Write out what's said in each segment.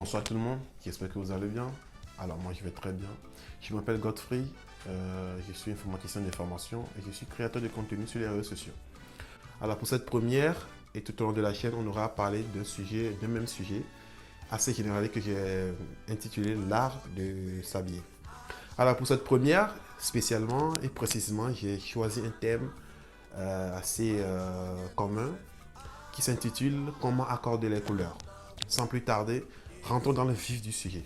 Bonsoir tout le monde, j'espère que vous allez bien. Alors moi je vais très bien. Je m'appelle Godfrey, je suis informaticien de formation et je suis créateur de contenu sur les réseaux sociaux. Alors pour cette première et tout au long de la chaîne, on aura parlé d'un même sujet assez général que j'ai intitulé l'art de s'habiller. Alors pour cette première, spécialement et précisément, j'ai choisi un thème assez commun qui s'intitule Comment accorder les couleurs. Sans plus tarder, rentrons dans le vif du sujet.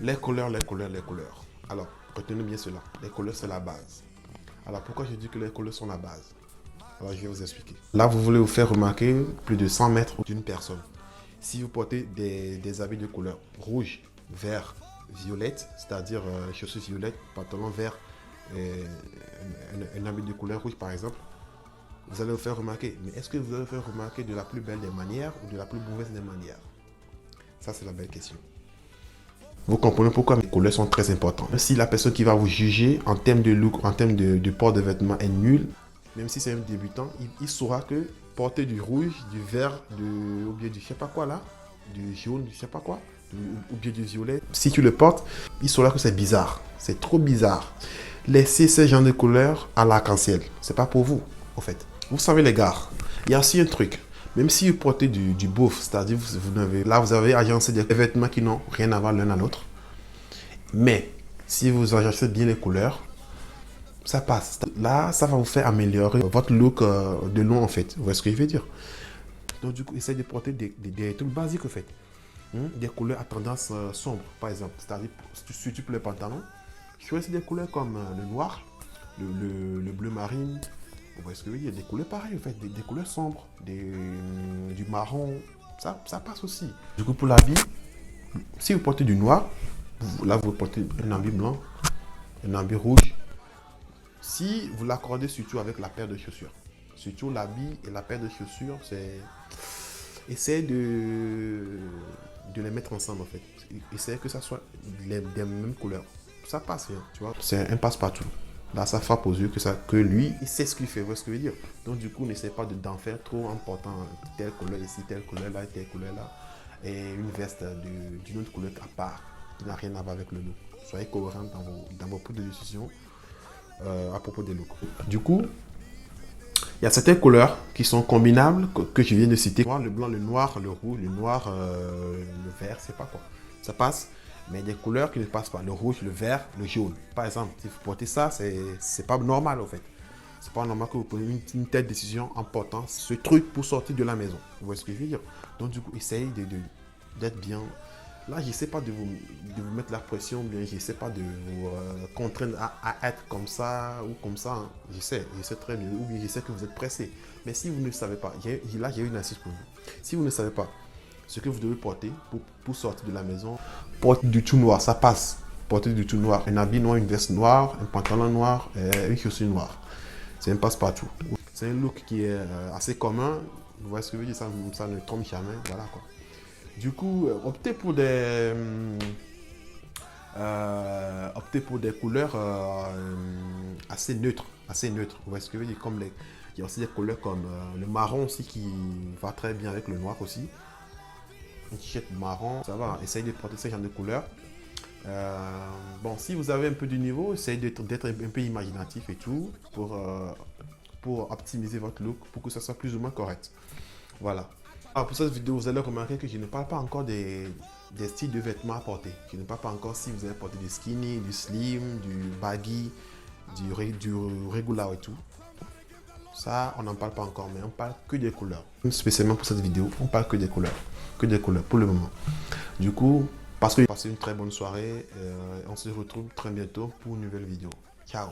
Les couleurs, les couleurs, les couleurs. Alors, retenez bien cela. Les couleurs, c'est la base. Alors, pourquoi je dis que les couleurs sont la base? Alors, je vais vous expliquer. Là, vous voulez vous faire remarquer plus de 100 mètres d'une personne. Si vous portez des habits de couleur rouge, vert, violette, c'est-à-dire chaussures violettes, pantalon vert, un habit de couleur rouge par exemple, vous allez vous faire remarquer. Mais est-ce que vous allez vous faire remarquer de la plus belle des manières ou de la plus mauvaise des manières? Ça, c'est la belle question. Vous comprenez pourquoi les couleurs sont très importantes. Si la personne qui va vous juger en termes de look, en termes de port de vêtements est nul, même si c'est un débutant, il saura que porter du rouge, du vert, ou bien du je sais pas quoi là, du jaune, du je sais pas quoi, ou bien du violet, si tu le portes, il saura que c'est bizarre. C'est trop bizarre. Laissez ces genres de couleurs à l'arc-en-ciel. C'est pas pour vous, en fait. Vous savez les gars, il y a aussi un truc. Même si vous portez du beauf, c'est-à-dire vous avez agencé des vêtements qui n'ont rien à voir l'un à l'autre. Mais si vous agencez bien les couleurs, ça passe. Là, ça va vous faire améliorer votre look de long en fait. Vous voyez ce que je veux dire? Donc du coup, essayez de porter des trucs basiques en fait. Des couleurs à tendance sombre, par exemple. C'est-à-dire, surtout pour les pantalons, choisissez des couleurs comme le noir, le bleu marine. Vous voyez ce que je veux dire? Des couleurs pareilles, en fait, des couleurs sombres, du marron, ça passe aussi. Du coup, pour l'habit, si vous portez du noir, là, vous portez un habit blanc, un habit rouge. Si vous l'accordez surtout avec la paire de chaussures, surtout l'habit et la paire de chaussures, c'est... Essayez de les mettre ensemble, en fait. Essayez que ça soit des mêmes couleurs. Ça passe, hein, tu vois. C'est un passe-partout. Là, ça frappe aux yeux que lui, il sait ce qu'il fait, vous voyez ce que je veux dire. Donc, du coup, n'essayez pas d'en faire trop en portant telle couleur ici, telle couleur là, telle couleur là, et une veste d'une autre couleur à part, qui n'a rien à voir avec le look. Soyez cohérent dans vos prises de décision à propos des looks. Du coup, il y a certaines couleurs qui sont combinables, que je viens de citer. Le blanc, le noir, le rouge, le noir, le vert, c'est pas quoi. Ça passe. Mais des couleurs qui ne passent pas, le rouge, le vert, le jaune. Par exemple, si vous portez ça, c'est pas normal en fait. C'est pas normal que vous preniez une telle décision en portant ce truc pour sortir de la maison. Vous voyez ce que je veux dire? Donc du coup, essayez d'être bien. Là, je ne sais pas de vous mettre la pression, bien, je ne sais pas de vous contraindre à être comme ça ou comme ça. Hein. Je sais très bien, ou bien je sais que vous êtes pressé. Mais si vous ne savez pas, là j'ai une astuce pour vous. Si vous ne savez pas ce que vous devez porter pour sortir de la maison, portez du tout noir, ça passe. Portez du tout noir, un habit noir, une veste noire, un pantalon noir, une chaussure noire. C'est un passe-partout. C'est un look qui est assez commun. Vous voyez ce que je veux dire, ça ne trompe jamais. Voilà quoi. Du coup, optez pour des couleurs assez neutres. Assez neutres. Vous voyez ce que je veux dire, il y a aussi des couleurs comme le marron aussi qui va très bien avec le noir aussi. Une t-shirt marron, ça va, essayez de porter ce genre de couleurs. Bon, si vous avez un peu de niveau, essayez d'être un peu imaginatif et tout pour optimiser votre look, pour que ça soit plus ou moins correct. Voilà. Alors pour cette vidéo, vous allez remarquer que je ne parle pas encore des styles de vêtements à porter. Je ne parle pas encore si vous allez porter du skinny, du slim, du baggy, du regular et tout. Ça, on n'en parle pas encore, mais on parle que des couleurs. Spécialement pour cette vidéo, on parle que des couleurs. Que des couleurs pour le moment. Du coup, passez une très bonne soirée. On se retrouve très bientôt pour une nouvelle vidéo. Ciao!